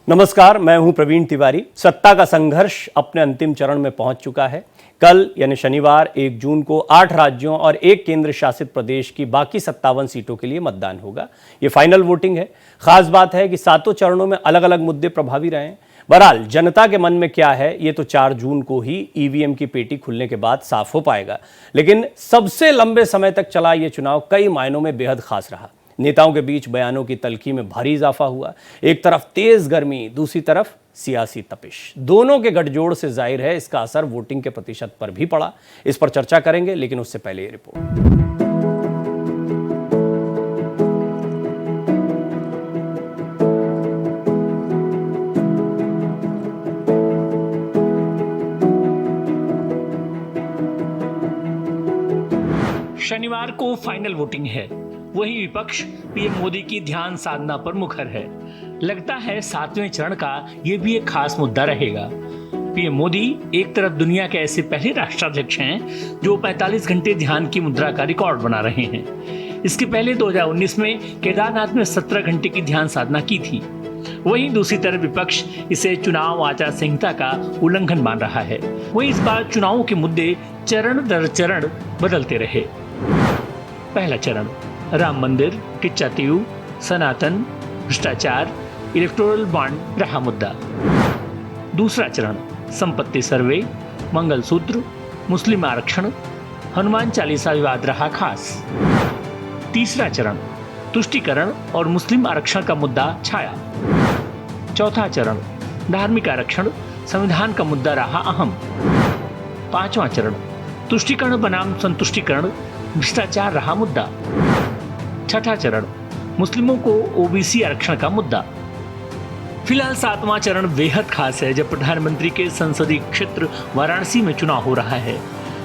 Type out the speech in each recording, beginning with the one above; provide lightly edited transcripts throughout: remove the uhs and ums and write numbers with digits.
नमस्कार, मैं हूं प्रवीण तिवारी। सत्ता का संघर्ष अपने अंतिम चरण में पहुंच चुका है। कल यानी शनिवार 1 जून को 8 राज्यों और एक केंद्र शासित प्रदेश की बाकी 57 सीटों के लिए मतदान होगा। ये फाइनल वोटिंग है। खास बात है कि सातों चरणों में अलग अलग मुद्दे प्रभावी रहे हैं। बहरहाल जनता के मन में क्या है ये तो 4 जून को ही ईवीएम की पेटी खुलने के बाद साफ हो पाएगा। लेकिन सबसे लंबे समय तक चला ये चुनाव कई मायनों में बेहद खास रहा। नेताओं के बीच बयानों की तल्खी में भारी इजाफा हुआ। एक तरफ तेज गर्मी, दूसरी तरफ सियासी तपिश। दोनों के गठजोड़ से जाहिर है इसका असर वोटिंग के प्रतिशत पर भी पड़ा। इस पर चर्चा करेंगे, लेकिन उससे पहले ये रिपोर्ट। शनिवार को फाइनल वोटिंग है। वही विपक्ष पीएम मोदी की ध्यान साधना पर मुखर है। लगता है 7वें चरण का ये भी एक खास मुद्दा रहेगा। पीएम मोदी एक तरफ दुनिया के ऐसे पहले राष्ट्राध्यक्ष हैं जो 45 घंटे ध्यान की मुद्रा का रिकॉर्ड बना रहे हैं। इसके पहले 2019 में केदारनाथ में 17 घंटे की ध्यान साधना की थी। वहीं दूसरी तरफ विपक्ष इसे चुनाव आचार संहिता का उल्लंघन मान रहा है। वहीं इस बार चुनावों के मुद्दे चरण दर चरण बदलते रहे। पहला चरण राम मंदिर, किच्चा तीऊ, सनातन, भ्रष्टाचार, इलेक्टोरल बॉन्ड रहा मुद्दा। दूसरा चरण संपत्ति सर्वे, मंगलसूत्र, मुस्लिम आरक्षण, हनुमान चालीसा विवाद रहा खास। तीसरा चरण तुष्टीकरण और मुस्लिम आरक्षण का मुद्दा छाया। चौथा चरण धार्मिक आरक्षण, संविधान का मुद्दा रहा अहम। पांचवा चरण तुष्टीकरण बनाम संतुष्टीकरण, भ्रष्टाचार रहा मुद्दा। छठा चरण मुस्लिमों को ओबीसी आरक्षण का मुद्दा। फिलहाल 7वां चरण बेहद खास है, जब प्रधानमंत्री के संसदीय क्षेत्र वाराणसी में चुनाव हो रहा है।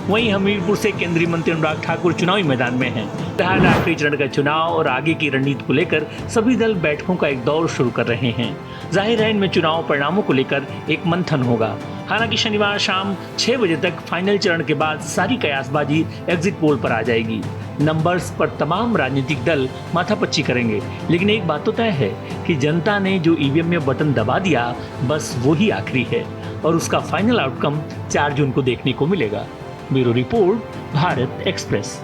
वहीं हमीरपुर से केंद्रीय मंत्री अनुराग ठाकुर चुनावी मैदान में हैं। फिलहाल आखिरी चरण का चुनाव और आगे की रणनीति को लेकर सभी दल बैठकों का एक दौर शुरू कर रहे हैं। जाहिर है इनमें चुनाव परिणामों को लेकर एक मंथन होगा। हालांकि शनिवार शाम 6 बजे तक फाइनल चरण के बाद सारी कयासबाजी एग्जिट पोल पर आ जाएगी। नंबर्स पर तमाम राजनीतिक दल माथापच्ची करेंगे, लेकिन एक बात तो तय है कि जनता ने जो ईवीएम में बटन दबा दिया, बस वो ही आखिरी है और उसका फाइनल आउटकम 4 जून को देखने को मिलेगा। Bureau report, Bharat express.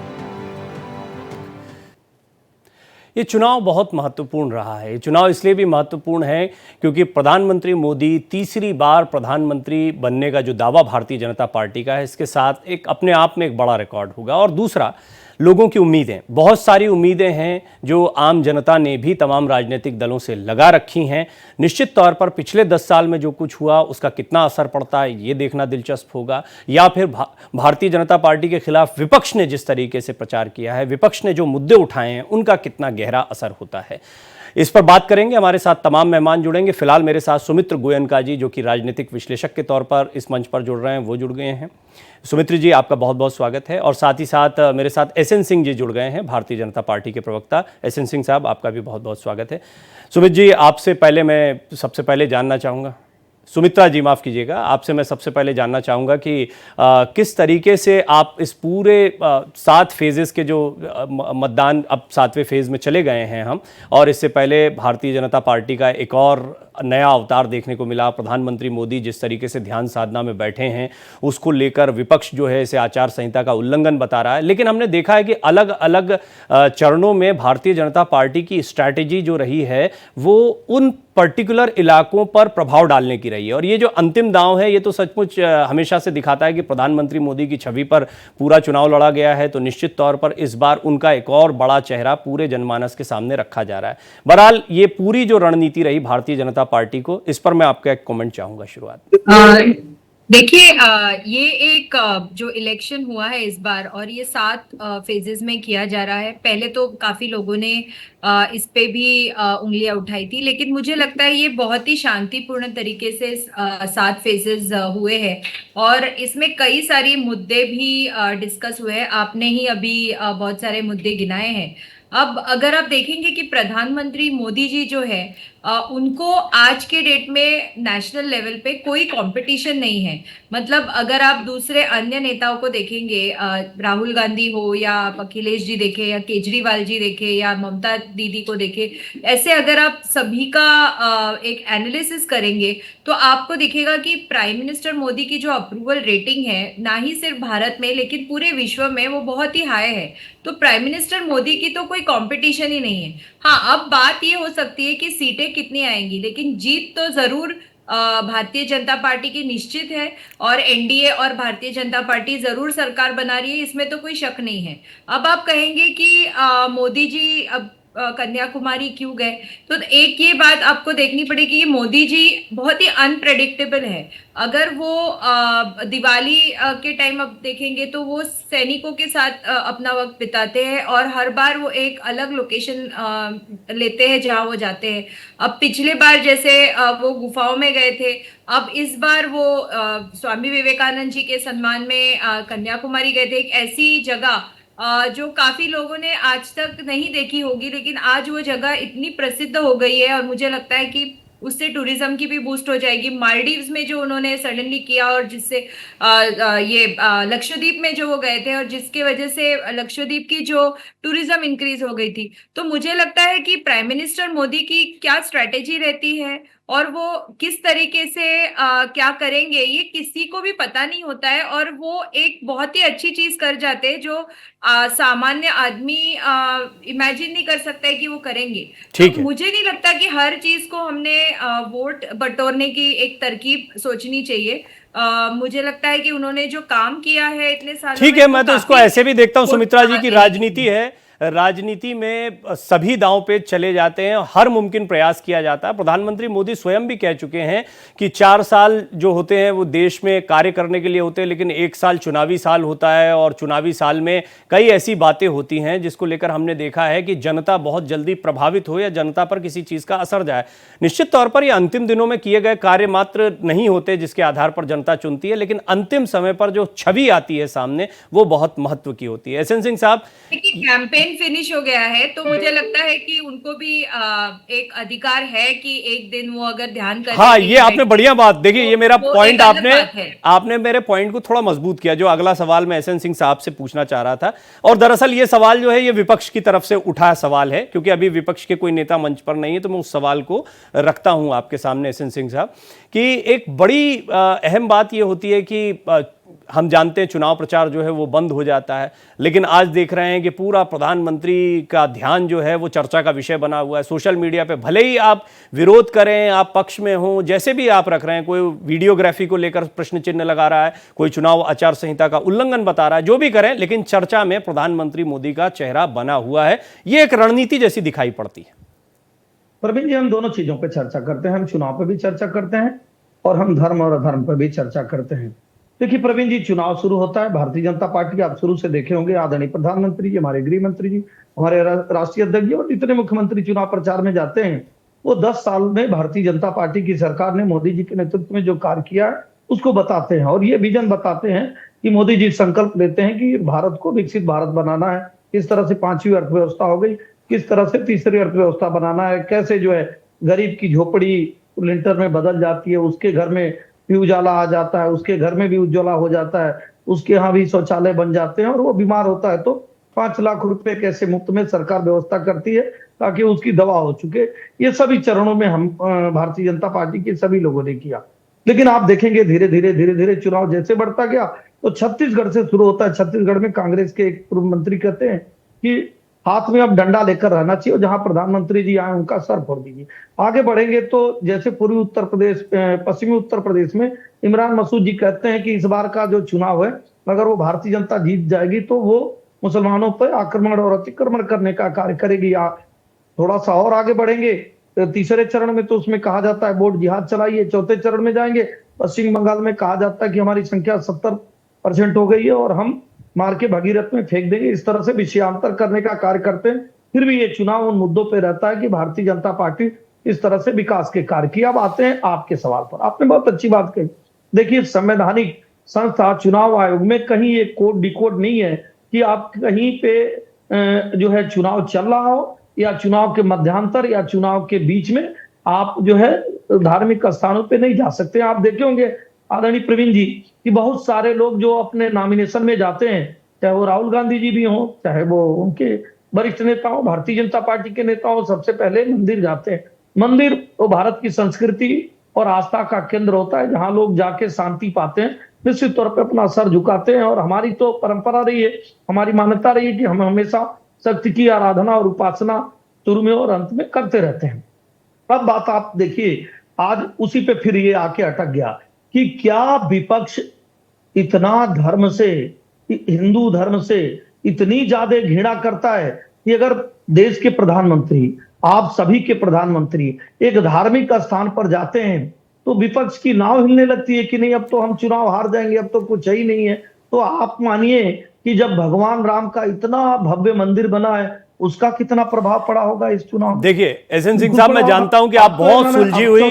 ये चुनाव बहुत महत्वपूर्ण रहा है। ये चुनाव इसलिए भी महत्वपूर्ण है क्योंकि प्रधानमंत्री मोदी तीसरी बार प्रधानमंत्री बनने का जो दावा भारतीय जनता पार्टी का है, इसके साथ एक अपने आप में एक बड़ा रिकॉर्ड होगा। और दूसरा, लोगों की उम्मीदें, बहुत सारी उम्मीदें हैं जो आम जनता ने भी तमाम राजनीतिक दलों से लगा रखी हैं। निश्चित तौर पर पिछले 10 साल में जो कुछ हुआ उसका कितना असर पड़ता है ये देखना दिलचस्प होगा, या फिर भारतीय जनता पार्टी के खिलाफ विपक्ष ने जिस तरीके से प्रचार किया है, विपक्ष ने जो मुद्दे उठाए हैं, उनका कितना गहरा असर होता है। इस पर बात करेंगे। हमारे साथ तमाम मेहमान जुड़ेंगे। फिलहाल मेरे साथ सुमित्र गोयनका जी, जो कि राजनीतिक विश्लेषक के तौर पर इस मंच पर जुड़ रहे हैं, वो जुड़ गए हैं। सुमित्र जी, आपका बहुत बहुत स्वागत है। और साथ ही साथ मेरे साथ एसएन सिंह जी जुड़ गए हैं, भारतीय जनता पार्टी के प्रवक्ता। एसएन सिंह साहब, आपका भी बहुत बहुत स्वागत है। सुमित जी, आपसे पहले मैं सबसे पहले जानना चाहूँगा, सुमित्रा जी माफ़ कीजिएगा, आपसे मैं सबसे पहले जानना चाहूँगा कि किस तरीके से आप इस पूरे 7 फेजेस के जो मतदान अब 7वें फेज़ में चले गए हैं हम, और इससे पहले भारतीय जनता पार्टी का एक और नया अवतार देखने को मिला। प्रधानमंत्री मोदी जिस तरीके से ध्यान साधना में बैठे हैं, उसको लेकर विपक्ष जो है इसे आचार संहिता का उल्लंघन बता रहा है। लेकिन हमने देखा है कि अलग अलग चरणों में भारतीय जनता पार्टी की स्ट्रैटेजी जो रही है वो उन पर्टिकुलर इलाकों पर प्रभाव डालने की रही है। और ये जो अंतिम दांव है, ये तो सचमुच हमेशा से दिखाता है कि प्रधानमंत्री मोदी की छवि पर पूरा चुनाव लड़ा गया है। तो निश्चित तौर पर इस बार उनका एक और बड़ा चेहरा पूरे जनमानस के सामने रखा जा रहा है। बहरहाल ये पूरी जो रणनीति रही भारतीय जनता पार्टी को, इस पर मैं आपका एक कमेंट चाहूंगा शुरुआत। देखिए, ये एक जो इलेक्शन हुआ है इस बार, और ये 7 फेजेस में किया जा रहा है। पहले तो काफी लोगों ने इस पे भी उंगलियां उठाई थी, लेकिन मुझे लगता है ये बहुत ही शांतिपूर्ण तरीके से 7 फेजेस हुए हैं और इसमें कई सारे मुद्दे भी डिस्कस हुए हैं। आपने ही अभी बहुत सारे मुद्दे गिनाए हैं। अब अगर आप देखेंगे कि प्रधानमंत्री मोदी जी जो है उनको आज के डेट में नेशनल लेवल पे कोई कंपटीशन नहीं है। मतलब अगर आप दूसरे अन्य नेताओं को देखेंगे, राहुल गांधी हो या आप अखिलेश जी देखे या केजरीवाल जी देखे या ममता दीदी को देखे, ऐसे अगर आप सभी का एक एनालिसिस करेंगे तो आपको दिखेगा कि प्राइम मिनिस्टर मोदी की जो अप्रूवल रेटिंग है, ना ही सिर्फ भारत में लेकिन पूरे विश्व में, वो बहुत ही हाई है। तो प्राइम मिनिस्टर मोदी की तो कोई कंपटीशन ही नहीं है। हाँ, अब बात ये हो सकती है कि सीटें कितनी आएंगी, लेकिन जीत तो जरूर भारतीय जनता पार्टी की निश्चित है। और एनडीए और भारतीय जनता पार्टी जरूर सरकार बना रही है, इसमें तो कोई शक नहीं है। अब आप कहेंगे कि मोदी जी अब कन्याकुमारी क्यों गए, तो एक ये बात आपको देखनी पड़ेगी कि मोदी जी बहुत ही अनप्रेडिक्टेबल है। अगर वो दिवाली के टाइम अब देखेंगे तो वो सैनिकों के साथ अपना वक्त बिताते हैं और हर बार वो एक अलग लोकेशन लेते हैं जहां वो जाते हैं। अब पिछले बार जैसे वो गुफाओं में गए थे, अब इस बार वो स्वामी विवेकानंद जी के सम्मान में कन्याकुमारी गए थे, एक ऐसी जगह जो काफी लोगों ने आज तक नहीं देखी होगी, लेकिन आज वो जगह इतनी प्रसिद्ध हो गई है और मुझे लगता है कि उससे टूरिज्म की भी बूस्ट हो जाएगी। मालदीव्स में जो उन्होंने सडनली किया और जिससे ये लक्षद्वीप में जो वो गए थे और जिसके वजह से लक्षद्वीप की जो टूरिज्म इंक्रीज हो गई थी, तो मुझे लगता है कि प्राइम मिनिस्टर मोदी की क्या स्ट्रेटेजी रहती है और वो किस तरीके से क्या करेंगे, ये किसी को भी पता नहीं होता है। और वो एक बहुत ही अच्छी चीज कर जाते हैं जो सामान्य आदमी इमेजिन नहीं कर सकता है कि वो करेंगे। ठीक तो है। मुझे नहीं लगता कि हर चीज को हमने वोट बटोरने की एक तरकीब सोचनी चाहिए। मुझे लगता है कि उन्होंने जो काम किया है इतने सालों ठीक में, है, वो मैं तो इसको काफी ऐसे भी देखता हूं सुमित्रा जी की वोट राजनीति है, राजनीति में सभी दांव पे चले जाते हैं, हर मुमकिन प्रयास किया जाता है। प्रधानमंत्री मोदी स्वयं भी कह चुके हैं कि 4 साल जो होते हैं वो देश में कार्य करने के लिए होते हैं, लेकिन 1 साल चुनावी साल होता है और चुनावी साल में कई ऐसी बातें होती हैं जिसको लेकर हमने देखा है कि जनता बहुत जल्दी प्रभावित हो या जनता पर किसी चीज का असर जाए। निश्चित तौर पर ये अंतिम दिनों में किए गए कार्य मात्र नहीं होते जिसके आधार पर जनता चुनती है, लेकिन अंतिम समय पर जो छवि आती है सामने वो बहुत महत्व की होती है। एसएन सिंह साहब, कैंपेन फिनिश हो गया है तो मुझे लगता है कि उनको भी एक अधिकार है कि एक दिन वो अगर ध्यान करें। हाँ, ये आपने बढ़िया बात देखी, ये मेरा वो पॉइंट एक अलग बात है। आपने मेरे पॉइंट को थोड़ा मजबूत किया। जो अगला सवाल मैं एसएन सिंह साहब से पूछना चाह रहा था, और दरअसल ये सवाल जो है ये विपक्ष की तरफ से उठा सवाल है, क्योंकि अभी विपक्ष के कोई नेता मंच पर नहीं है, तो मैं उस सवाल को रखता हूं आपके सामने एसएन सिंह साहब, कि एक बड़ी अहम बात ये होती है कि हम जानते हैं चुनाव प्रचार जो है वो बंद हो जाता है, लेकिन आज देख रहे हैं कि पूरा प्रधानमंत्री का ध्यान जो है वो चर्चा का विषय बना हुआ है। सोशल मीडिया पे भले ही आप विरोध करें, आप पक्ष में हों, जैसे भी आप रख रहे हैं, कोई वीडियोग्राफी को लेकर प्रश्न चिन्ह लगा रहा है, कोई चुनाव आचार संहिता का उल्लंघन बता रहा है, जो भी करें, लेकिन चर्चा में प्रधानमंत्री मोदी का चेहरा बना हुआ है। ये एक रणनीति जैसी दिखाई पड़ती है। प्रवीण जी, हम दोनों चीजों पर चर्चा करते हैं, हम चुनाव पर भी चर्चा करते हैं और हम धर्म और अधर्म पर भी चर्चा करते हैं। देखिए प्रवीण जी, चुनाव शुरू होता है, भारतीय जनता पार्टी, आप शुरू से देखे होंगे, आदरणीय प्रधानमंत्री जी, हमारे गृह मंत्री जी, हमारे राष्ट्रीय अध्यक्ष जी और जितने मुख्यमंत्री चुनाव प्रचार में जाते हैं, वो 10 साल में भारतीय जनता पार्टी की सरकार ने मोदी जी के नेतृत्व में जो कार्य किया है उसको बताते हैं और ये विजन बताते हैं कि मोदी जी संकल्प लेते हैं कि भारत को विकसित भारत बनाना है। किस तरह से 5वीं अर्थव्यवस्था हो गई, किस तरह से तीसरी अर्थव्यवस्था बनाना है, कैसे जो है गरीब की झोपड़ी लिंटर में बदल जाती है, उसके घर में भी उजाला आ जाता है, उसके घर में भी उज्ज्वला हो जाता है, उसके यहाँ भी शौचालय बन जाते हैं, और वो बीमार होता है तो 5 लाख रुपए कैसे मुफ्त में सरकार व्यवस्था करती है ताकि उसकी दवा हो चुके। ये सभी चरणों में हम भारतीय जनता पार्टी के सभी लोगों ने किया। लेकिन आप देखेंगे धीरे धीरे चुनाव जैसे बढ़ता गया तो छत्तीसगढ़ से शुरू होता है। छत्तीसगढ़ में कांग्रेस के एक पूर्व मंत्री कहते हैं कि हाथ में अब डंडा लेकर रहना चाहिए और जहां प्रधानमंत्री जी आए उनका सर फोड़ दीजिए। आगे बढ़ेंगे तो जैसे पूर्वी उत्तर प्रदेश, पश्चिमी उत्तर प्रदेश में इमरान मसूद जी कहते हैं कि इस बार का जो चुनाव है अगर वो भारतीय जनता जीत जाएगी तो वो मुसलमानों पर आक्रमण और अतिक्रमण करने का कार्य करेगी। थोड़ा सा और आगे बढ़ेंगे तीसरे चरण में तो उसमें कहा जाता है वोट जिहाद चलाइए। चौथे चरण में जाएंगे, पश्चिम बंगाल में कहा जाता है कि हमारी संख्या 70% हो गई है और हम मार के भगीरथ में फेंक देंगे। इस तरह से विषयांतर करने का कार्य करते हैं। फिर भी ये चुनाव उन मुद्दों पे रहता है कि भारतीय जनता पार्टी इस तरह से विकास के कार्य किया। अब आते हैं आपके सवाल पर, आपने बहुत अच्छी बात कही। देखिए, संवैधानिक संस्था चुनाव आयोग में कहीं ये कोड डिकोड नहीं है कि आप कहीं पे जो है चुनाव चल रहा हो या चुनाव के मध्यांतर या चुनाव के बीच में आप जो है धार्मिक स्थानों पे नहीं जा सकते। आप देखे होंगे आदरणीय प्रवीण जी कि बहुत सारे लोग जो अपने नॉमिनेशन में जाते हैं, चाहे वो राहुल गांधी जी भी हों, चाहे वो उनके वरिष्ठ नेता हो, भारतीय जनता पार्टी के नेता हो, सबसे पहले मंदिर जाते हैं। मंदिर वो भारत की संस्कृति और आस्था का केंद्र होता है, जहां लोग जाके शांति पाते हैं, निश्चित तौर पर अपना सर झुकाते हैं। और हमारी तो परंपरा रही है, हमारी मान्यता रही है कि हम हमेशा शक्ति की आराधना और उपासना शुरू में और अंत में करते रहते हैं। अब बात आप देखिए, आज उसी पे फिर ये आके अटक गया कि क्या विपक्ष इतना धर्म से, हिंदू धर्म से इतनी ज्यादा घृणा करता है कि अगर देश के प्रधानमंत्री, आप सभी के प्रधानमंत्री एक धार्मिक स्थान पर जाते हैं तो विपक्ष की नाव हिलने लगती है कि नहीं अब तो हम चुनाव हार जाएंगे, अब तो कुछ ही नहीं है। तो आप मानिए कि जब भगवान राम का इतना भव्य मंदिर बना है, उसका कितना प्रभाव पड़ा होगा इस चुनाव में। देखिए एसएन सिंह साहब, मैं जानता हूं कि आप बहुत सुलझी हुई,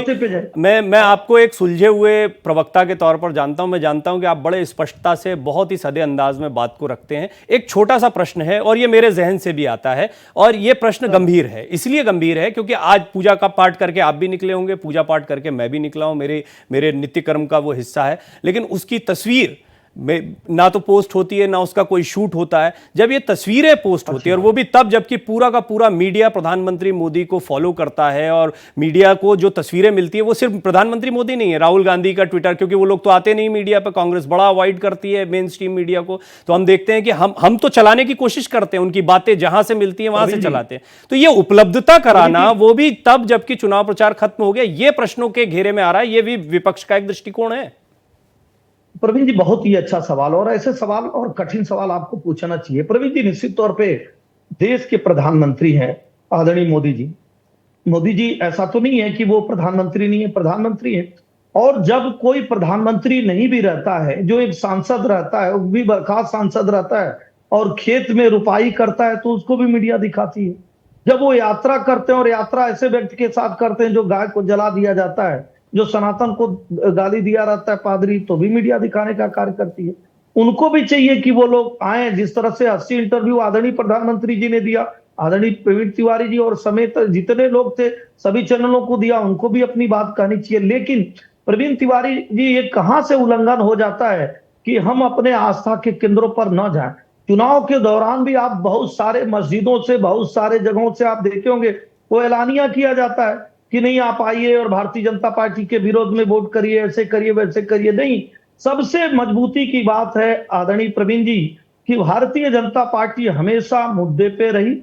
मैं आपको एक सुलझे हुए प्रवक्ता के तौर पर जानता हूं। मैं जानता हूं कि आप बड़े स्पष्टता से, बहुत ही सधे अंदाज में बात को रखते हैं। एक छोटा सा प्रश्न है और ये मेरे जहन से भी आता है, और ये प्रश्न गंभीर है। इसलिए गंभीर है क्योंकि आज पूजा का पाठ करके आप भी निकले होंगे, पूजा पाठ करके मैं भी निकला हूं, मेरे नित्य कर्म का वो हिस्सा है। लेकिन उसकी तस्वीर ना तो पोस्ट होती है, ना उसका कोई शूट होता है। जब ये तस्वीरें पोस्ट होती है, और वो भी तब जबकि पूरा का पूरा मीडिया प्रधानमंत्री मोदी को फॉलो करता है, और मीडिया को जो तस्वीरें मिलती है वो सिर्फ प्रधानमंत्री मोदी नहीं है, राहुल गांधी का ट्विटर, क्योंकि वो लोग तो आते नहीं मीडिया पर, कांग्रेस बड़ा अवॉइड करती है मेन स्ट्रीम मीडिया को। तो हम देखते हैं कि हम तो चलाने की कोशिश करते हैं, उनकी बातें जहां से मिलती है वहां से चलाते हैं। तो ये उपलब्धता कराना, वो भी तब जबकि चुनाव प्रचार खत्म हो गया, ये प्रश्नों के घेरे में आ रहा है। ये भी विपक्ष का एक दृष्टिकोण है। प्रवीण जी, बहुत ही अच्छा सवाल, और ऐसे सवाल और कठिन सवाल आपको पूछना चाहिए। प्रवीण जी, निश्चित तौर पे देश के प्रधानमंत्री हैं आदरणीय मोदी जी। मोदी जी ऐसा तो नहीं है कि वो प्रधानमंत्री नहीं है, प्रधानमंत्री है। और जब कोई प्रधानमंत्री नहीं भी रहता है, जो एक सांसद रहता है, वो भी बर्खास्त सांसद रहता है और खेत में रुपाई करता है, तो उसको भी मीडिया दिखाती है। जब वो यात्रा करते हैं और यात्रा ऐसे व्यक्ति के साथ करते हैं जो गाय को जला दिया जाता है, जो सनातन को गाली दिया रहता है पादरी, तो भी मीडिया दिखाने का कार्य करती है। उनको भी चाहिए कि वो लोग आए। जिस तरह से 80 इंटरव्यू आदरणीय प्रधानमंत्री जी ने दिया, आदरणीय प्रवीण तिवारी जी और समेत जितने लोग थे सभी चैनलों को दिया, उनको भी अपनी बात कहनी चाहिए। लेकिन प्रवीण तिवारी जी, ये कहां से उल्लंघन हो जाता है कि हम अपने आस्था के केंद्रों पर न जाएं। चुनाव के दौरान भी आप बहुत सारे मस्जिदों से, बहुत सारे जगहों से आप देखे होंगे, वो ऐलानिया किया जाता है कि नहीं आप आइए और भारतीय जनता पार्टी के विरोध में वोट करिए, ऐसे करिए, वैसे करिए। नहीं, सबसे मजबूती की बात है आदरणीय प्रवीण जी कि भारतीय जनता पार्टी हमेशा मुद्दे पे रही,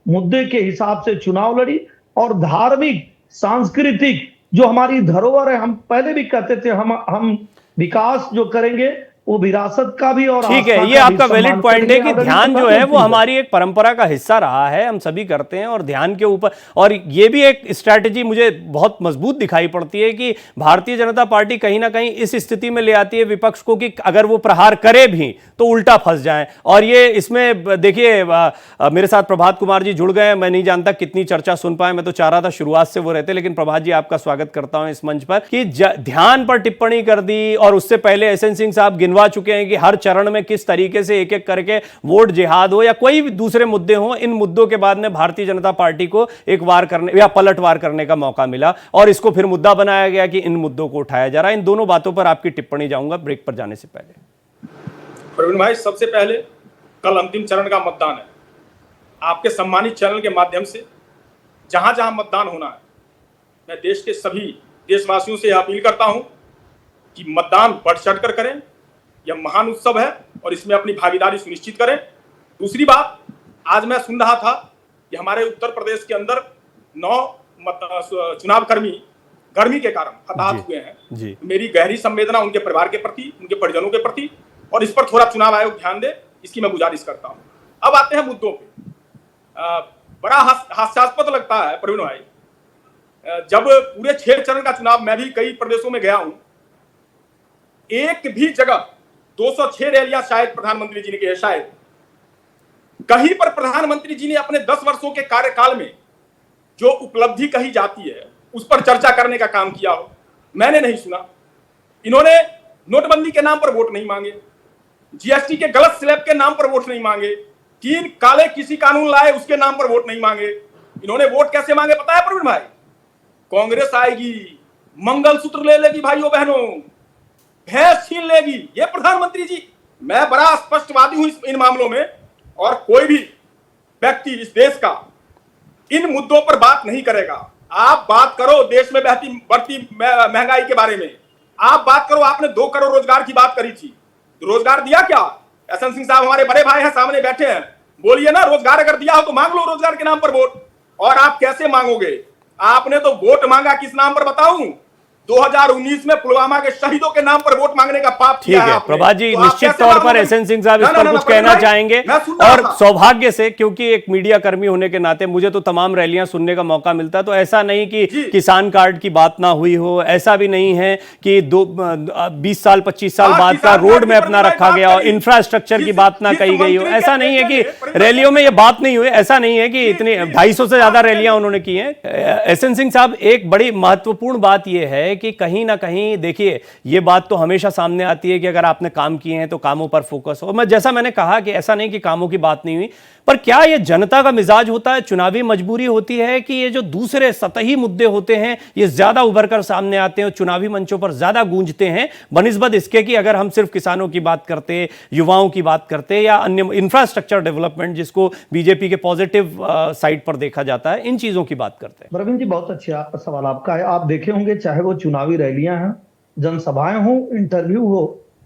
मुद्दे के हिसाब से चुनाव लड़ी, और धार्मिक, सांस्कृतिक जो हमारी धरोहर है, हम पहले भी कहते थे हम विकास जो करेंगे वो विरासत का भी और ठीक है। ये आपका वैलिड पॉइंट है कि ध्यान जो है वो हमारी एक परंपरा का हिस्सा रहा है, हम सभी करते हैं, और ध्यान के ऊपर। और ये भी एक स्ट्रैटेजी मुझे बहुत मजबूत दिखाई पड़ती है कि भारतीय जनता पार्टी कहीं ना कहीं इस स्थिति में ले आती है विपक्ष को कि अगर वो प्रहार करे भी तो उल्टा फंस जाए। और ये इसमें देखिए, मेरे साथ प्रभात कुमार जी जुड़ गए। मैं नहीं जानता कितनी चर्चा सुन पाए, मैं तो चाह रहा था शुरुआत से वो रहते, लेकिन प्रभात जी आपका स्वागत करता हूं इस मंच पर, कि ध्यान पर टिप्पणी कर दी। और उससे पहले एसएन सिंह साहब गिनवा चुके हैं कि हर चरण में किस तरीके से एक एक करके वोट जिहाद हो या कोई भी दूसरे मुद्दे हो, इन मुद्दों के बाद में भारतीय जनता पार्टी को एक वार करने या पलटवार करने का मौका मिला, और इसको फिर मुद्दा बनाया गया कि इन मुद्दों को उठाया जा रहा है। इन दोनों बातों पर आपकी टिप्पणी जाऊंगा ब्रेक पर जाने से पहले। प्रवीण भाई, सबसे पहले कल अंतिम चरण का मतदान है। आपके सम्मानित चैनल के माध्यम से जहां जहां मतदान होना है, मैं देश के सभी देशवासियों से अपील करता हूं कि मतदान बढ़ चढ़कर करें। यह महान उत्सव है और इसमें अपनी भागीदारी सुनिश्चित करें। दूसरी बात, आज मैं सुन रहा था कि हमारे उत्तर प्रदेश के अंदर 9 चुनाव कर्मी गर्मी के कारण हताहत हुए हैं। मेरी गहरी संवेदना उनके परिवार के प्रति, उनके परिजनों के प्रति, और इस पर थोड़ा चुनाव आयोग ध्यान दे, इसकी मैं गुजारिश करता हूं। अब आते हैं मुद्दों पे। बड़ा हास्यास्पद लगता है प्रवीण भाई, जब पूरे 6 चरण का चुनाव, मैं भी कई प्रदेशों में गया हूं, एक भी जगह 206 रैलियां शायद प्रधानमंत्री जी ने की है, शायद कहीं पर प्रधानमंत्री जी ने अपने 10 वर्षों के कार्यकाल में जो उपलब्धि कही जाती है उस पर चर्चा करने का काम किया हो, मैंने नहीं सुना। इन्होंने नोटबंदी के नाम पर वोट नहीं मांगे, जीएसटी के गलत स्लैब के नाम पर वोट नहीं मांगे, 3 काले किसी कानून लाए उसके नाम पर वोट नहीं मांगे। इन्होंने वोट कैसे मांगे पता है प्रवीण भाई? कांग्रेस आएगी, मंगलसूत्र ले लेगी भाइयों बहनों, भैंस छीन लेगी। ये प्रधानमंत्री जी, मैं बड़ा स्पष्टवादी हूं इन मामलों में, और कोई भी व्यक्ति इस देश का इन मुद्दों पर बात नहीं करेगा। आप बात करो देश में बढ़ती महंगाई के बारे में, आप बात करो, आपने 2 करोड़ रोजगार की बात करी थी, रोजगार दिया क्या? एहसन सिंह साहब हमारे बड़े भाई हैं, सामने बैठे हैं, बोलिए ना, रोजगार अगर दिया हो तो मांग लो रोजगार के नाम पर वोट। और आप कैसे मांगोगे? आपने तो वोट मांगा किस नाम पर बताऊं? 2019 में पुलवामा के शहीदों के नाम पर वोट मांगने का पाप किया है। ठीक है प्रभात जी, तो निश्चित तौर पर एहसन सिंह साहब इस पर कुछ कहना चाहेंगे। और सौभाग्य से, क्योंकि एक मीडिया कर्मी होने के नाते मुझे तो तमाम रैलियां सुनने का मौका मिलता है, तो ऐसा नहीं कि किसान कार्ड की बात ना हुई हो, ऐसा भी नहीं है कि 20 साल 25 साल बाद का रोड मैप ना रखा गया हो, इंफ्रास्ट्रक्चर की बात ना कही गई हो। ऐसा नहीं है कि रैलियों में ये बात नहीं हुई, ऐसा नहीं है कि इतनी 250 से ज्यादा रैलियां उन्होंने की हैं। एहसन सिंह साहब, एक बड़ी महत्वपूर्ण बात यह है कि कहीं ना कहीं देखिए, ये बात तो हमेशा सामने आती है कि अगर आपने काम किए हैं तो कामों पर फोकस हो। जैसा मैंने कहा कि ऐसा नहीं कि कामों की बात नहीं हुई, पर क्या ये जनता का मिजाज होता है, चुनावी मजबूरी होती है कि ये जो दूसरे सतही मुद्दे होते हैं ये ज्यादा उभर कर सामने आते हैं, चुनावी मंचों पर ज्यादा गूंजते हैं बनिस्बत इसके कि अगर हम सिर्फ किसानों की बात करते, युवाओं की बात करते या अन्य इंफ्रास्ट्रक्चर डेवलपमेंट जिसको बीजेपी के पॉजिटिव साइड पर देखा जाता है, इन चीजों की बात करते हैं। प्रवीण जी, बहुत अच्छा सवाल आपका है। आप देखे होंगे, चाहे वो चुनावी रैलियां हैं, जनसभाएं हो, इंटरव्यू हो,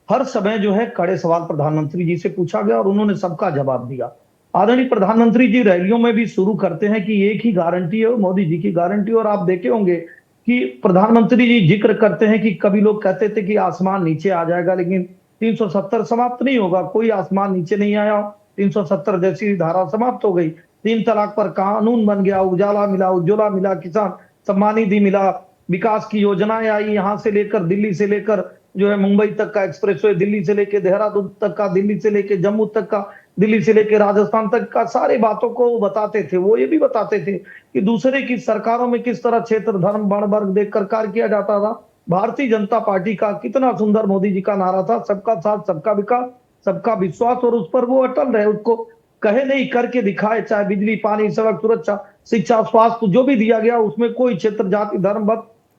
हर समय जो है कड़े सवाल प्रधानमंत्री जी से पूछा गया और उन्होंने सबका जवाब दिया। आदरणीय प्रधानमंत्री जी रैलियों में भी शुरू करते हैं कि एक ही गारंटी है, मोदी जी की गारंटी। और आप देखे होंगे कि प्रधानमंत्री जी जिक्र करते हैं कि कभी लोग कहते थे कि आसमान नीचे आ जाएगा, लेकिन 370 समाप्त नहीं होगा, कोई आसमान नीचे नहीं आया। 370 जैसी धारा समाप्त हो गई, 3 तलाक पर कानून बन गया, उजाला मिला, उज्ज्वला मिला, किसान सम्मान निधि मिला, विकास की योजनाएं आई, यहाँ से लेकर दिल्ली से लेकर जो है मुंबई तक का एक्सप्रेसवे, दिल्ली से लेकर देहरादून तक का, दिल्ली से लेकर जम्मू तक का, दिल्ली से लेकर राजस्थान तक का, सारी बातों को वो बताते थे। वो ये भी बताते थे कि दूसरे की सरकारों में किस तरह क्षेत्र, धर्म, वर्ण, वर्ग देखकर कार्य किया जाता था। भारतीय जनता पार्टी का कितना सुंदर मोदी जी का नारा था, सबका साथ, सबका विकास, सबका विश्वास, और उस पर वो अटल रहे, उसको कहे नहीं करके दिखाए। चाहे बिजली, पानी, सड़क, सुरक्षा, शिक्षा, स्वास्थ्य जो भी दिया गया उसमें कोई क्षेत्र, जाति, धर्म,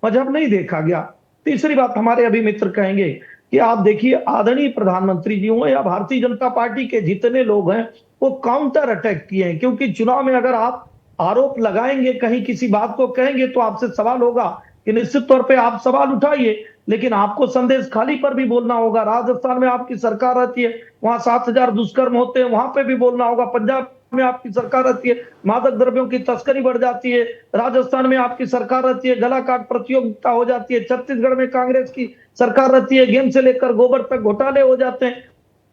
मजहब नहीं देखा गया। तीसरी बात हमारे अभी मित्र कहेंगे कि आप देखिए, आदरणीय प्रधानमंत्री जी हो या भारतीय जनता पार्टी के जितने लोग हैं वो काउंटर अटैक किए हैं, क्योंकि चुनाव में अगर आप आरोप लगाएंगे, कहीं किसी बात को कहेंगे तो आपसे सवाल होगा कि निश्चित तौर पे आप सवाल उठाइए, लेकिन आपको संदेश खाली पर भी बोलना होगा। राजस्थान में आपकी सरकार रहती है, वहां 7,000 दुष्कर्म होते हैं, वहां पे भी बोलना होगा। पंजाब में आपकी सरकार रहती है, मादक द्रव्यों की तस्करी बढ़ जाती है। राजस्थान में आपकी सरकार रहती है, गला काट प्रतियोगिता हो जाती है। छत्तीसगढ़ में कांग्रेस की सरकार रहती है, गेम से लेकर गोबर तक घोटाले हो जाते हैं।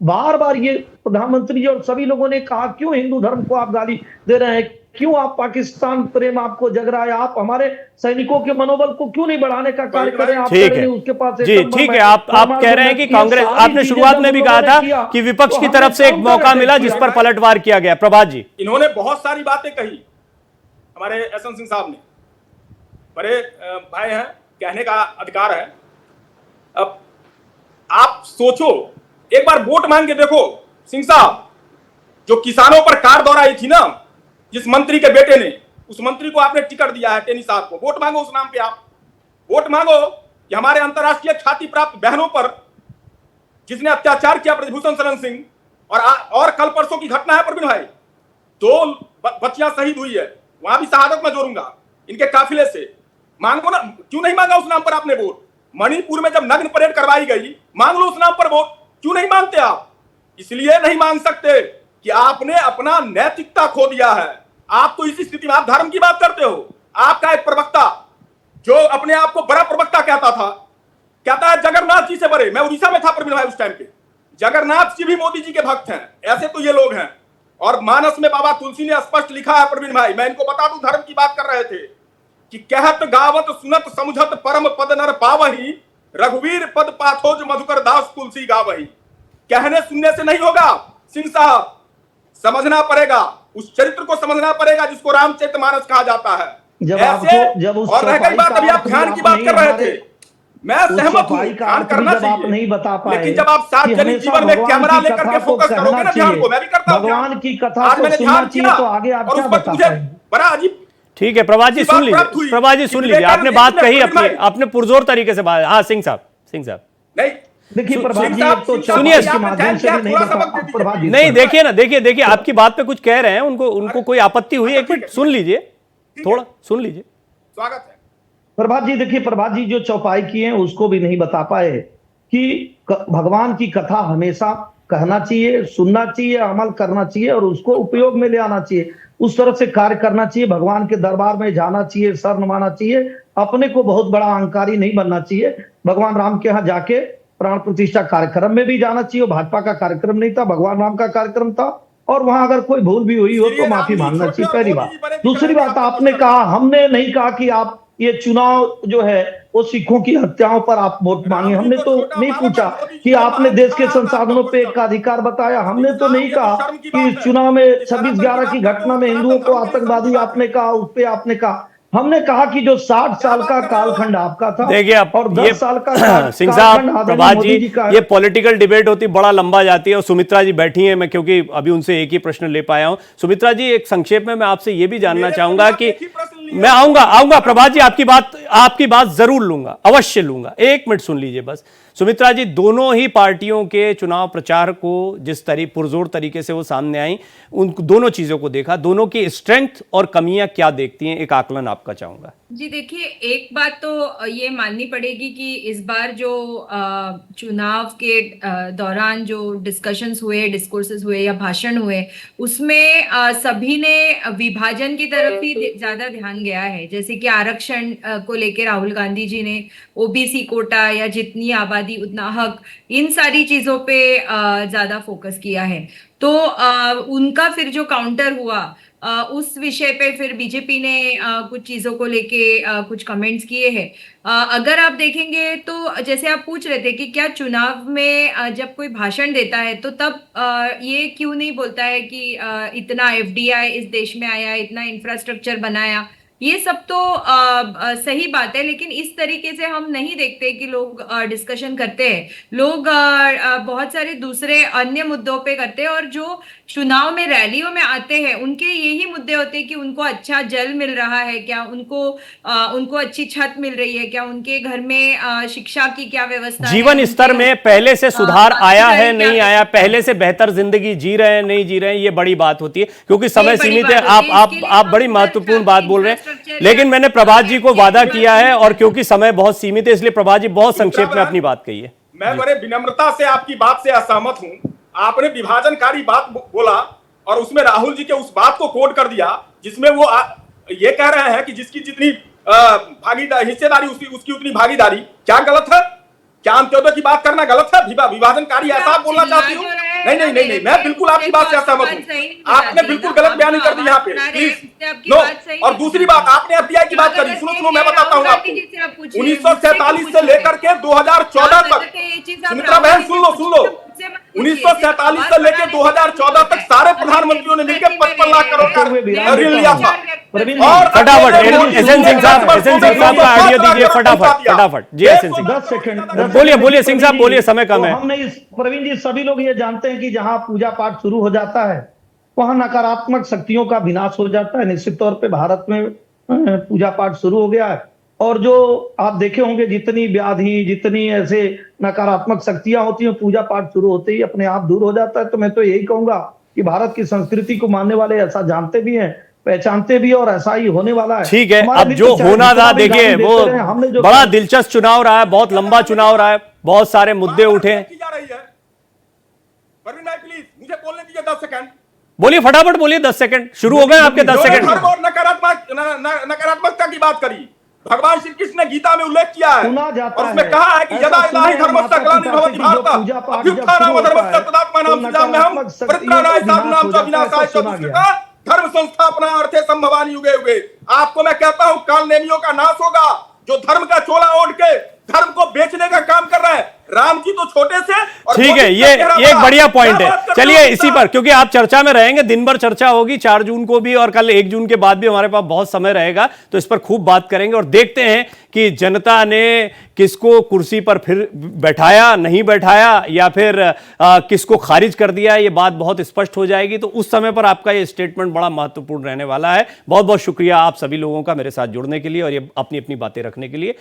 बार बार ये प्रधानमंत्री जी और सभी लोगों ने कहा, क्यों हिंदू धर्म को आप गाली दे रहे हैं, क्यों आप पाकिस्तान प्रेम आपको जग रहा है, आप हमारे सैनिकों के मनोबल को क्यों नहीं बढ़ाने का कार्य करें। आप ठीक है, उसके पास जी ठीक है। आप कह रहे हैं कि कांग्रेस, आपने शुरुआत में भी कहा था कि विपक्ष की तरफ से एक मौका मिला जिस पर पलटवार किया गया। प्रभात जी, इन्होंने बहुत सारी बातें कही, हमारे एहसन सिंह साहब ने, बड़े भाई हैं, कहने का अधिकार है। अब आप सोचो, एक बार वोट मांग के देखो सिंह साहब, जो किसानों पर कार दौड़ाई थी ना जिस मंत्री के बेटे ने, उस मंत्री को आपने टिकट दिया है, टेनी साहब को। वोट मांगो उस नाम पे, आप वोट मांगो कि हमारे अंतर्राष्ट्रीय ख्याति प्राप्त बहनों पर जिसने अत्याचार किया, ब्रजभूषण शरण सिंह। और कल परसों की घटना है प्रवीण भाई, 2 बच्चियां शहीद हुई है, वहां भी शहादत में जोड़ूंगा इनके काफिले से। मांगो ना, क्यों नहीं मांगा उस नाम पर आपने वोट? मणिपुर में जब नग्न परेड करवाई गई, मांग लो उस नाम पर वोट, क्यों नहीं मांगते आप? इसलिए नहीं मांग सकते कि आपने अपना नैतिकता खो दिया है। आप तो इसी स्थिति में, आप धर्म की बात करते हो। आपका एक प्रवक्ता जो अपने आप को बड़ा प्रवक्ता कहता है जगन्नाथ जी से बड़े। मैं उड़ीसा में था प्रवीण भाई उस टाइम पे, जगन्नाथ जी भी मोदी जी के भक्त हैं। ऐसे तो ये लोग हैं। और मानस में बाबा तुलसी ने स्पष्ट लिखा है प्रवीण भाई, मैं इनको बता दूं, धर्म की बात कर रहे थे कि कहत गावत सुनत समुझत परम पद नर पावही, रघुवीर पद पाथोज मधुकर दास तुलसी गावही। कहने सुनने से नहीं होगा सिंह साहब, समझना पड़ेगा, उस चरित्र को समझना पड़ेगा जिसको रामचरितमानस कहा जाता है। जब उस और रह गई बात, अभी आप ध्यान की बात कर रहे थे, मैं सहमत हूं, ध्यान करना चाहिए, नहीं बता पाए, लेकिन जब आप सार्वजनिक जीवन में कैमरा लेकर के फोकस करोगे ना ध्यान को, मैं भी करता हूं, भगवान की कथा आज मैंने ध्यान किया तो आगे आप और उस वक्त मुझे बड़ा अजीब ठीक है प्रभात जी सुन लीजिए, प्रभात जी सुन लीजिए, आपने बात कही अपनी, आपने पुरजोर तरीके से बात। हाँ सिंह साहब नहीं देखिए प्रभात जी, एक तो सुनिए, के माध्यम से भी नहीं बता प्रभात जी, नहीं देखिए ना, देखिए आपकी बात पे कुछ कह रहे हैं, उनको कोई आपत्ति हुई, एक मिनट सुन लीजिए, थोड़ा सुन लीजिए। स्वागत है प्रभात जी। देखिए प्रभात जी जो चौपाई किए हैं उसको भी नहीं बता पाए कि भगवान की कथा हमेशा कहना चाहिए, सुनना चाहिए, अमल करना चाहिए और उसको उपयोग में ले आना चाहिए, उस तरह से कार्य करना चाहिए, भगवान के दरबार में जाना चाहिए, सर नवाना चाहिए, अपने को बहुत बड़ा अहंकारी नहीं बनना चाहिए। भगवान राम के यहाँ जाके प्राण प्रतिष्ठा कार्यक्रम में भी जाना चाहिए, भाजपा का कार्यक्रम नहीं था, भगवान राम का कार्यक्रम था, और वहां अगर कोई भूल भी हुई हो तो माफी मांगना चाहिए, पहली बात। दूसरी बात, आपने कहा, हमने नहीं कहा कि आप ये चुनाव जो है वो सिखों की हत्याओं पर आप वोट मांगे, हमने तो नहीं पूछा कि आपने देश के संसाधनों पे एक अधिकार बताया, हमने तो नहीं कहा कि इस चुनाव में 26/11 की घटना में हिंदुओं को आतंकवादी आपने कहा, उस पे आपने कहा। हमने कहा कि जो 60 साल का कालखंड आपका था, देखिए अब और 10 साल का सिंह साहब, प्रभात जी, ये पॉलिटिकल डिबेट होती बड़ा लंबा जाती है, और सुमित्रा जी बैठी हैं, मैं क्योंकि अभी उनसे एक ही प्रश्न ले पाया हूं। सुमित्रा जी, एक संक्षेप में मैं आपसे ये भी जानना चाहूंगा कि मैं आऊंगा प्रभात जी, आपकी बात जरूर लूंगा, अवश्य लूंगा, एक मिनट सुन लीजिए बस। सुमित्रा जी, दोनों ही पार्टियों के चुनाव प्रचार को जिस पुरजोर तरीके से वो सामने आई, उन दोनों चीजों को देखा, दोनों की स्ट्रेंथ और कमियां क्या देखती हैं, एक आकलन आपका चाहूंगा। जी देखिए, एक बात तो ये माननी पड़ेगी कि इस बार जो चुनाव के दौरान जो डिस्कशंस हुए, डिस्कोर्सेस हुए या भाषण हुए, उसमें सभी ने विभाजन की तरफ ही ज्यादा ध्यान गया है। जैसे कि आरक्षण को लेकर राहुल गांधी जी ने ओबीसी कोटा या जितनी आबादी उतना हक, इन सारी चीजों पे ज्यादा फोकस किया है। तो उनका फिर जो काउंटर हुआ उस विषय पे फिर बीजेपी ने कुछ चीजों को लेके कुछ कमेंट्स किए हैं। अगर आप देखेंगे तो जैसे आप पूछ रहे थे कि क्या चुनाव में जब कोई भाषण देता है तो तब ये क्यों नहीं बोलता है कि इतना एफडीआई इस देश में आया, इतना इंफ्रास्ट्रक्चर बनाया, ये सब तो सही बात है, लेकिन इस तरीके से हम नहीं देखते कि लोग डिस्कशन करते हैं। लोग बहुत सारे दूसरे अन्य मुद्दों पे करते हैं, और जो चुनाव में रैलियों में आते हैं उनके यही मुद्दे होते हैं कि उनको अच्छा जल मिल रहा है क्या, उनको अच्छी छत मिल रही है क्या, उनके घर में शिक्षा की क्या व्यवस्था है, जीवन स्तर में पहले से सुधार आया है नहीं आया, पहले से बेहतर जिंदगी जी रहे हैं नहीं जी रहे हैं, ये बड़ी बात होती है। क्योंकि समय सीमित है, आप बड़ी महत्वपूर्ण बात बोल रहे हैं, लेकिन मैंने प्रभात जी को वादा किया है, और क्योंकि समय बहुत सीमित है, इसलिए प्रभात जी बहुत संक्षेप में अपनी बात कही है। मैं बड़े विनम्रता से आपकी बात से असहमत हूं। आपने विभाजनकारी बात बोला और उसमें राहुल जी के उस बात को कोट कर दिया जिसमें वो ये कह रहे हैं कि जिसकी जितनी भागीदारी हिस्सेदारी उसकी उतनी भागीदारी। क्या गलत है? क्या अंत्योदय की बात करना गलत है? विभाजनकारी ऐसा बोलना चाहती हूँ? नहीं, मैं बिल्कुल आपकी बात से असहमत हूँ। आपने बिल्कुल गलत बयानी कर दी यहाँ पे, प्लीज नो। और दूसरी बात, आपने एफडीआई की बात करी, सुनो मैं बताता हूँ आपको। 1947 से लेकर के 2014 तक, सुमित्रा बहन सुन लो, 1947 से लेकर 2014 तक सारे प्रधानमंत्रियों ने मिलकर 55 लाख करोड़ का ऋण लिया था। और फटाफट एसएन सिंह साहब का आइडिया दीजिए, फटाफट जी एसएन सिंह। 10 सेकंड बोलिए सिंह साहब, बोलिए, समय कम है। हमने प्रवीण जी, सभी लोग ये जानते हैं कि जहां पूजा पाठ शुरू हो जाता है वहां नकारात्मक शक्तियों का विनाश हो जाता है। निश्चित तौर पे भारत में पूजा पाठ शुरू हो गया है, और जो आप देखे होंगे जितनी व्याधि, जितनी ऐसे नकारात्मक शक्तियां होती हैं, पूजा पाठ शुरू होते ही अपने आप दूर हो जाता है। तो मैं तो यही कहूंगा कि भारत की संस्कृति को मानने वाले ऐसा जानते भी हैं, पहचानते भी, और ऐसा ही होने वाला है। ठीक है, अब जो होना था, देखिए वो बड़ा दिलचस्प चुनाव रहा है, बहुत लंबा चुनाव रहा है, बहुत सारे मुद्दे उठे। परवीन भाई प्लीज मुझे बोलने दीजिए 10 सेकंड। बोलिए, फटाफट बोलिए, 10 सेकंड शुरू हो गए आपके 10 सेकंड। और नकारात्मकता की बात करी, भगवान श्री कृष्ण ने गीता में उल्लेख किया है और उसमें कहा है कि यदा इलाहि धर्मस्य ग्लानिर्भवति भारत अभ्युत्थानम् अधर्मस्य तदात्मानं सृजाम्यहम् परित्राणाय साधूनां च विनाशाय च दुष्कृता धर्म संस्थापना अर्थे संभवानि युगे युगे। आपको मैं कहता हूं, काल नेमियों का नाश होगा जो धर्म का चोला ओढ़ के धर्म को बेचने का काम कर रहा है। राम की तो छोटे से और ठीक है, मोदी ये का चेहरा एक बड़ा। बढ़िया पॉइंट क्या है। बात करते चलिए हो इसी साहब? पर, क्योंकि आप चर्चा में रहेंगे, दिन भर चर्चा होगी, 4 जून को भी और कल 1 जून के बाद भी हमारे पास बहुत समय रहेगा, तो इस पर खूब बात करेंगे और देखते हैं कि जनता ने किसको कुर्सी पर फिर बैठाया, नहीं बैठाया, या फिर किसको खारिज कर दिया। ये बात बहुत स्पष्ट हो जाएगी, तो उस समय पर आपका ये स्टेटमेंट बड़ा महत्वपूर्ण रहने वाला है। बहुत बहुत शुक्रिया आप सभी लोगों का मेरे साथ जुड़ने के लिए और ये अपनी अपनी बातें रखने के लिए।